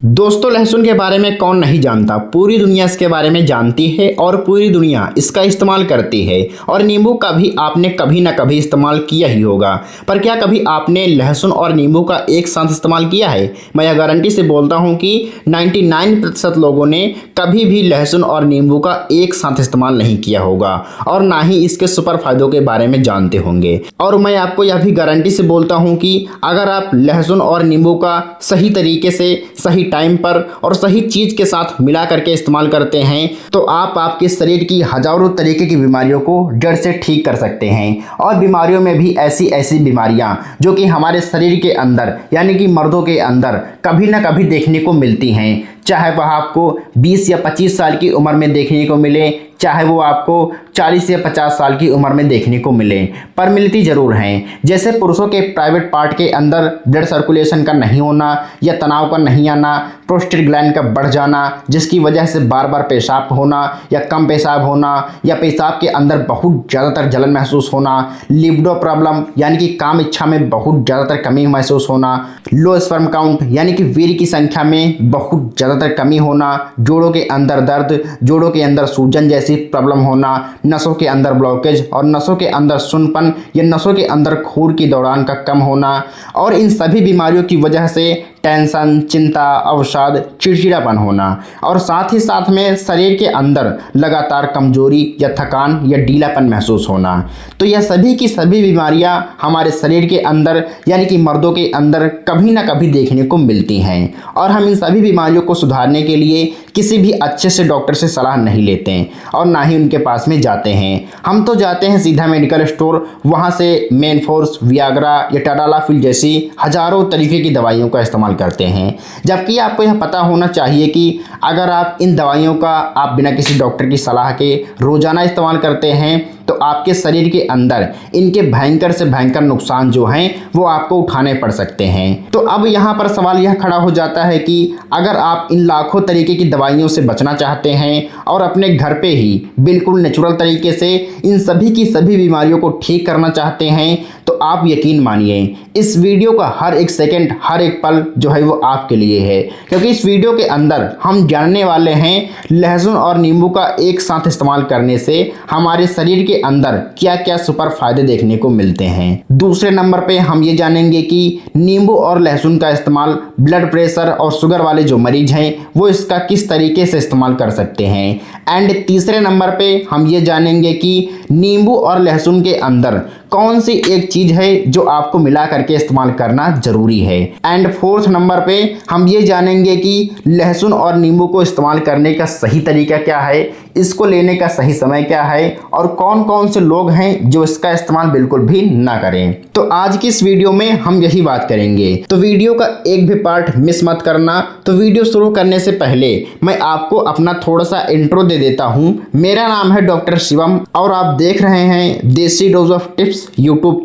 दोस्तों, लहसुन के बारे में कौन नहीं जानता। पूरी दुनिया इसके बारे में जानती है और पूरी दुनिया इसका इस्तेमाल करती है। और नींबू का भी आपने कभी ना कभी इस्तेमाल किया ही होगा। पर क्या कभी आपने लहसुन और नींबू का एक साथ इस्तेमाल किया है? मैं यह गारंटी से बोलता हूं कि 99% लोगों ने कभी भी लहसुन और नींबू का एक साथ इस्तेमाल नहीं किया होगा और ना ही इसके सुपर फायदों के बारे में जानते होंगे। और मैं आपको यह भी गारंटी से बोलता हूँ कि अगर आप लहसुन और नींबू का सही तरीके से सही टाइम पर और सही चीज के साथ मिला करके इस्तेमाल करते हैं तो आप आपके शरीर की हजारों तरीके की बीमारियों को जड़ से ठीक कर सकते हैं। और बीमारियों में भी ऐसी ऐसी बीमारियां जो कि हमारे शरीर के अंदर यानी कि मर्दों के अंदर कभी ना कभी देखने को मिलती हैं, चाहे वह आपको 20 या 25 साल की उम्र में देखने को मिले, चाहे वो आपको 40 या 50 साल की उम्र में देखने को मिले, पर मिलती जरूर हैं। जैसे पुरुषों के प्राइवेट पार्ट के अंदर ब्लड सर्कुलेशन का नहीं होना या तनाव का नहीं आना, प्रोस्टेट ग्लैंड का बढ़ जाना जिसकी वजह से बार बार पेशाब होना या कम पेशाब होना या पेशाब के अंदर बहुत ज़्यादातर जलन महसूस होना, लिबिडो प्रॉब्लम यानी कि काम इच्छा में बहुत ज़्यादातर कमी महसूस होना, लो स्पर्म काउंट यानी कि वीर्य की संख्या में बहुत ज़्यादातर कमी होना, जोड़ों के अंदर दर्द, जोड़ों के अंदर सूजन जैसी प्रॉब्लम होना, नसों के अंदर ब्लॉकेज और नसों के अंदर सुन्नपन या नसों के अंदर खून की दौरान का कम होना। और इन सभी बीमारियों की वजह से टेंशन, चिंता, अवसाद, चिड़चिड़ापन होना और साथ ही साथ में शरीर के अंदर लगातार कमजोरी या थकान या ढीलापन महसूस होना। तो यह सभी की सभी बीमारियां हमारे शरीर के अंदर यानी कि मर्दों के अंदर कभी ना कभी देखने को मिलती हैं। और हम इन सभी बीमारियों को सुधारने के लिए किसी भी अच्छे से डॉक्टर से सलाह नहीं लेते हैं और ना ही उनके पास में जाते हैं। हम तो जाते हैं सीधा मेडिकल स्टोर, वहाँ से मेनफोर्स, वियाग्रा या टाडालाफिल जैसी हजारों तरीके की दवाइयों का इस्तेमाल करते हैं। जबकि आपको यह पता होना चाहिए कि अगर आप इन दवाइयों का आप बिना किसी डॉक्टर की सलाह के रोजाना इस्तेमाल करते हैं तो आपके शरीर के अंदर इनके भयंकर से भयंकर नुकसान जो हैं वो आपको उठाने पड़ सकते हैं। तो अब यहाँ पर सवाल यह खड़ा हो जाता है कि अगर आप इन लाखों तरीके की दवाइयों से बचना चाहते हैं और अपने घर पे ही बिल्कुल नेचुरल तरीके से इन सभी की सभी बीमारियों को ठीक करना चाहते हैं तो आप यकीन मानिए इस वीडियो का हर एक सेकंड, हर एक पल जो है वो आपके लिए है। क्योंकि इस वीडियो के अंदर हम जानने वाले हैं लहसुन और नींबू का एक साथ इस्तेमाल करने से हमारे शरीर के अंदर क्या क्या सुपर फायदे देखने को मिलते हैं। दूसरे नंबर पे हम ये जानेंगे कि नींबू और लहसुन का इस्तेमाल ब्लड प्रेशर और शुगर वाले जो मरीज हैं वो इसका किस तरीके से इस्तेमाल कर सकते हैं। एंड तीसरे नंबर पे हम ये जानेंगे कि नींबू और लहसुन के अंदर कौन सी एक चीज है जो आपको मिला करके इस्तेमाल करना जरूरी है। एंड फोर्थ नंबर पे हम ये जानेंगे कि लहसुन और नींबू को इस्तेमाल करने का सही तरीका क्या है, इसको लेने का सही समय क्या है और कौन कौन से लोग हैं जो इसका इस्तेमाल बिल्कुल भी ना करें। तो आज की इस वीडियो में हम यही बात करेंगे, तो वीडियो का एक भी पार्ट मिस मत करना। तो वीडियो शुरू करने से पहले मैं आपको अपना थोड़ा सा इंट्रो दे देता हूं। मेरा नाम है डॉक्टर शिवम और आप देख रहे हैं देसी dose of tips YouTube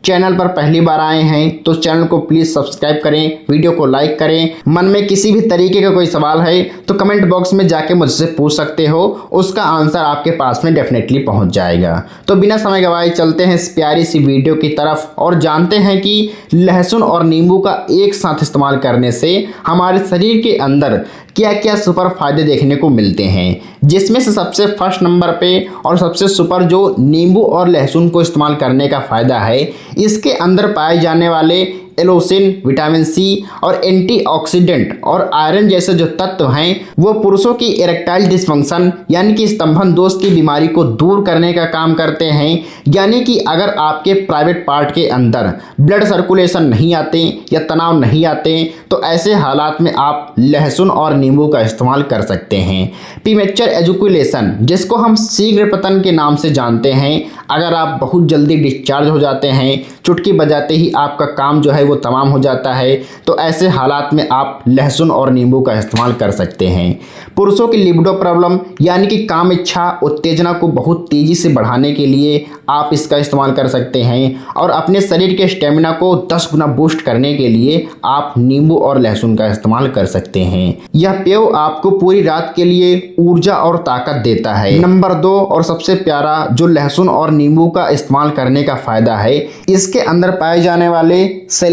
channel पर पहली बार आए हैं तो चैनल को प्लीज़ सब्सक्राइब करें, वीडियो को लाइक करें। मन में किसी भी तरीके का कोई सवाल है तो कमेंट बॉक्स में जाके मुझसे पूछ सकते हो, उसका आंसर आपके पास में डेफिनेटली पहुंच जाएगा। तो बिना समय गवाए चलते हैं इस प्यारी सी वीडियो की तरफ और जानते हैं कि लहसुन और नींबू का एक साथ इस्तेमाल करने से हमारे शरीर के अंदर क्या क्या सुपर फायदे देखने को मिलते हैं। जिसमें से सबसे फर्स्ट नंबर पे और सबसे सुपर जो नींबू और लहसुन को इस्तेमाल करने का फ़ायदा है, इसके अंदर पाए जाने वाले एलोसिन, विटामिन सी और एंटीऑक्सीडेंट और आयरन जैसे जो तत्व हैं वो पुरुषों की इरेक्टाइल डिस्फंक्शन यानी कि स्तंभन दोष की बीमारी को दूर करने का काम करते हैं। यानी कि अगर आपके प्राइवेट पार्ट के अंदर ब्लड सर्कुलेशन नहीं आते या तनाव नहीं आते तो ऐसे हालात में आप लहसुन और नींबू का इस्तेमाल कर सकते हैं। प्रीमेच्योर एजुकुलेशन जिसको हम शीघ्र पतन के नाम से जानते हैं, अगर आप बहुत जल्दी डिस्चार्ज हो जाते हैं, चुटकी बजाते ही आपका काम जो है वो तमाम हो जाता है, तो ऐसे हालात में आप लहसुन और नींबू का इस्तेमाल कर सकते हैं। पुरुषों की लिबिडो प्रॉब्लम यानी कि काम इच्छा उत्तेजना को बहुत तेज़ी से बढ़ाने के लिए आप इसका इस्तेमाल कर सकते हैं। और अपने शरीर के स्टेमिना को 10 गुना बूस्ट करने के लिए आप नींबू और लहसुन का इस्तेमाल कर सकते हैं। यह पेय आपको पूरी रात के लिए ऊर्जा और ताकत देता है। नंबर 2 और सबसे प्यारा जो लहसुन और नींबू का इस्तेमाल करने का फ़ायदा है, इसके अंदर पाए जाने वाले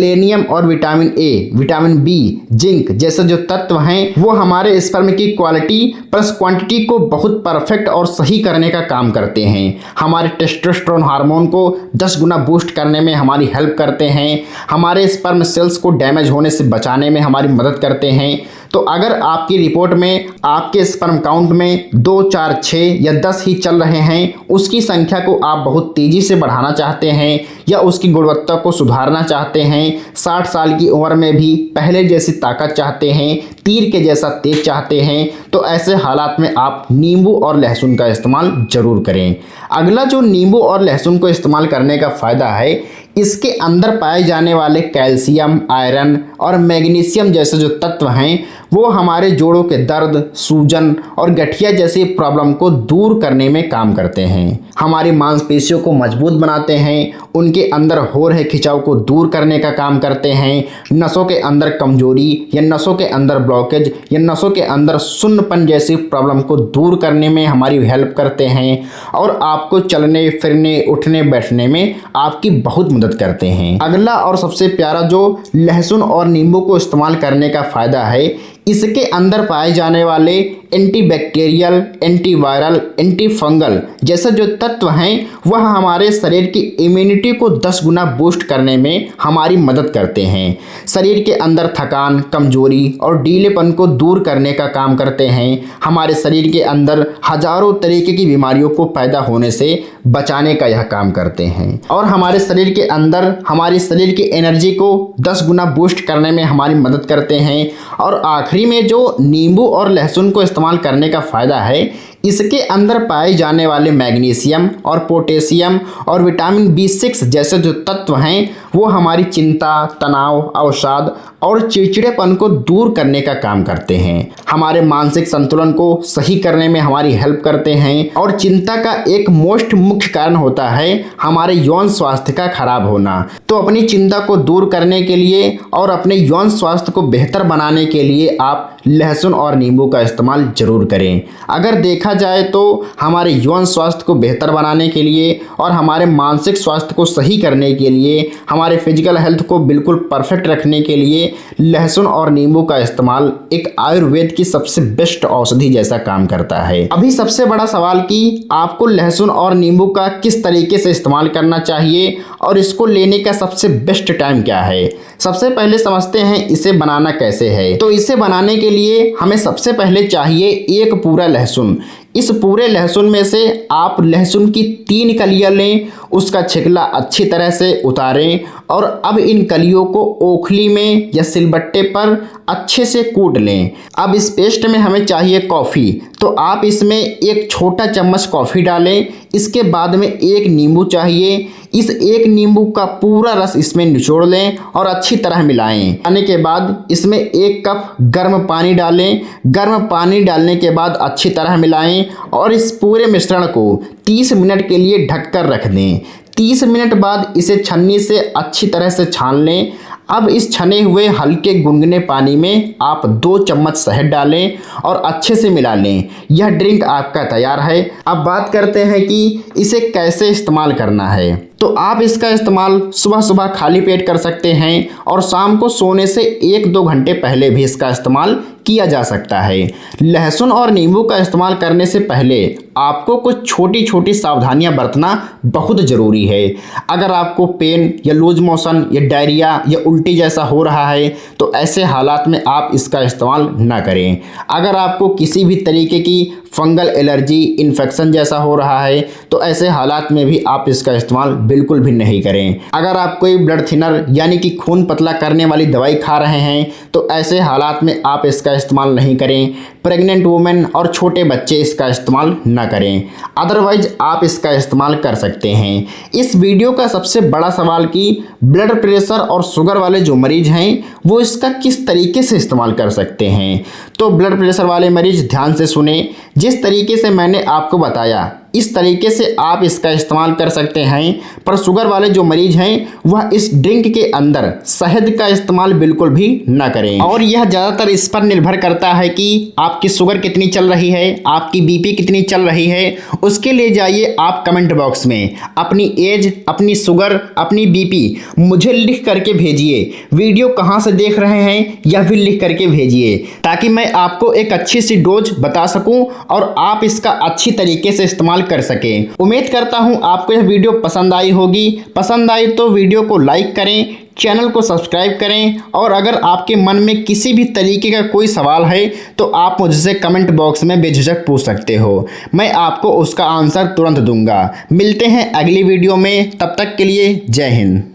सेलेनियम और vitamin A, vitamin B, zinc जैसे जो तत्व हैं वो हमारे स्पर्म की क्वालिटी प्लस क्वांटिटी को बहुत परफेक्ट और सही करने का काम करते हैं। हमारे टेस्टोस्टेरोन हार्मोन को 10 गुना बूस्ट करने में हमारी हेल्प करते हैं। हमारे स्पर्म सेल्स को डैमेज होने से बचाने में हमारी मदद करते हैं। तो अगर आपकी रिपोर्ट में आपके स्पर्म काउंट में 2, 4, 6 या 10 ही चल रहे हैं, उसकी संख्या को आप बहुत तेज़ी से बढ़ाना चाहते हैं या उसकी गुणवत्ता को सुधारना चाहते हैं, 60 साल की उम्र में भी पहले जैसी ताकत चाहते हैं, तीर के जैसा तेज चाहते हैं, तो ऐसे हालात में आप नींबू और लहसुन का इस्तेमाल ज़रूर करें। अगला जो नींबू और लहसुन को इस्तेमाल करने का फ़ायदा है, इसके अंदर पाए जाने वाले कैल्शियम, आयरन और मैग्नीशियम जैसे जो तत्व हैं वो हमारे जोड़ों के दर्द, सूजन और गठिया जैसी प्रॉब्लम को दूर करने में काम करते हैं। हमारी मांसपेशियों को मजबूत बनाते हैं, उनके अंदर हो रहे खिंचाव को दूर करने का काम करते हैं, नसों के अंदर कमजोरी या नसों के अंदर ब्लॉकेज या नसों के अंदर सुन्नपन जैसी प्रॉब्लम को दूर करने में हमारी हेल्प करते हैं और आपको चलने फिरने, उठने बैठने में आपकी बहुत मदद करते हैं। अगला और सबसे प्यारा जो लहसुन और नींबू को इस्तेमाल करने का फ़ायदा है, इसके अंदर पाए जाने वाले एंटीबैक्टीरियल, एंटीवायरल, एंटीफंगल जैसे जो तत्व हैं वह हमारे शरीर की इम्यूनिटी को 10 गुना बूस्ट करने में हमारी मदद करते हैं। शरीर के अंदर थकान, कमजोरी और ढीलेपन को दूर करने का काम करते हैं। हमारे शरीर के अंदर हजारों तरीके की बीमारियों को पैदा होने से बचाने का यह काम करते हैं और हमारे शरीर के अंदर हमारी शरीर की एनर्जी को 10 गुना बूस्ट करने में हमारी मदद करते हैं। और आखिरी में जो नींबू और लहसुन को इस्तेमाल करने का फ़ायदा है, इसके अंदर पाए जाने वाले मैग्नीशियम और पोटेशियम और विटामिन B6 जैसे जो तत्व हैं वो हमारी चिंता, तनाव, अवसाद और चिड़चिड़ेपन को दूर करने का काम करते हैं। हमारे मानसिक संतुलन को सही करने में हमारी हेल्प करते हैं और चिंता का एक मोस्ट मुख्य कारण होता है हमारे यौन स्वास्थ्य का खराब होना। तो अपनी चिंता को दूर करने के लिए और अपने यौन स्वास्थ्य को बेहतर बनाने के लिए आप लहसुन और नींबू का इस्तेमाल जरूर करें। अगर देखा जाए तो हमारे यौन स्वास्थ्य को बेहतर बनाने के लिए और हमारे मानसिक स्वास्थ्य को सही करने के लिए, हमारे फिजिकल हेल्थ को बिल्कुल परफेक्ट रखने के लिए लहसुन और नींबू का इस्तेमाल एक आयुर्वेद की सबसे बेस्ट औषधि जैसा काम करता है। अभी सबसे बड़ा सवाल कि आपको लहसुन और नींबू का किस तरीके से इस्तेमाल करना चाहिए और इसको लेने का सबसे बेस्ट टाइम क्या है। सबसे पहले समझते हैं इसे बनाना कैसे है। तो इसे बनाने के लिए हमें सबसे पहले चाहिए एक पूरा लहसुन। इस पूरे लहसुन में से आप लहसुन की 3 कलियां लें, उसका छिकला अच्छी तरह से उतारें और अब इन कलियों को ओखली में या सिलबट्टे पर अच्छे से कूट लें। अब इस पेस्ट में हमें चाहिए कॉफ़ी, तो आप इसमें 1 छोटा चम्मच कॉफ़ी डालें। इसके बाद में 1 नींबू चाहिए, इस 1 नींबू का पूरा रस इसमें निचोड़ लें और अच्छी तरह मिलाएं। आने के बाद इसमें 1 कप गर्म पानी डालें। गर्म पानी डालने के बाद अच्छी तरह मिलाएं और इस पूरे मिश्रण को 30 मिनट के लिए ढककर रख दें। 30 मिनट बाद इसे छन्नी से अच्छी तरह से छान लें। अब इस छने हुए हल्के गुनगुने पानी में आप 2 चम्मच शहद डालें और अच्छे से मिला लें। यह ड्रिंक आपका तैयार है। अब बात करते हैं कि इसे कैसे इस्तेमाल करना है। तो आप इसका इस्तेमाल सुबह सुबह खाली पेट कर सकते हैं और शाम को सोने से 1-2 घंटे पहले भी इसका इस्तेमाल किया जा सकता है। लहसुन और नींबू का इस्तेमाल करने से पहले आपको कुछ छोटी छोटी सावधानियां बरतना बहुत ज़रूरी है। अगर आपको पेन या लूज मोशन या डायरिया या उल्टी जैसा हो रहा है तो ऐसे हालात में आप इसका इस्तेमाल ना करें। अगर आपको किसी भी तरीके की फंगल एलर्जी, इन्फेक्शन जैसा हो रहा है तो ऐसे हालात में भी आप इसका इस्तेमाल बिल्कुल भी नहीं करें। अगर आप कोई ब्लड थिनर यानी कि खून पतला करने वाली दवाई खा रहे हैं तो ऐसे हालात में आप इसका इस्तेमाल नहीं करें। प्रेग्नेंट वुमेन और छोटे बच्चे इसका इस्तेमाल ना करें। अदरवाइज आप इसका इस्तेमाल कर सकते हैं। इस वीडियो का सबसे बड़ा सवाल कि ब्लड प्रेशर और शुगर वाले जो मरीज हैं वो इसका किस तरीके से इस्तेमाल कर सकते हैं। तो ब्लड प्रेशर वाले मरीज ध्यान से सुने। जिस तरीके से मैंने आपको बताया इस तरीके से आप इसका इस्तेमाल कर सकते हैं। पर शुगर वाले जो मरीज हैं वह इस ड्रिंक के अंदर शहद का इस्तेमाल बिल्कुल भी ना करें। और यह ज़्यादातर इस पर निर्भर करता है कि आपकी शुगर कितनी चल रही है, आपकी बीपी कितनी चल रही है। उसके लिए जाइए आप कमेंट बॉक्स में अपनी एज, अपनी शुगर, अपनी बीपी मुझे लिख करके भेजिए। वीडियो कहाँ से देख रहे हैं यह भी लिख करके भेजिए, ताकि मैं आपको एक अच्छी सी डोज बता सकूं और आप इसका अच्छी तरीके से इस्तेमाल कर सकें। उम्मीद करता हूं आपको यह वीडियो पसंद आई होगी। पसंद आई तो वीडियो को लाइक करें, चैनल को सब्सक्राइब करें और अगर आपके मन में किसी भी तरीके का कोई सवाल है तो आप मुझसे कमेंट बॉक्स में बेझिझक पूछ सकते हो। मैं आपको उसका आंसर तुरंत दूंगा। मिलते हैं अगली वीडियो में, तब तक के लिए जय हिंद।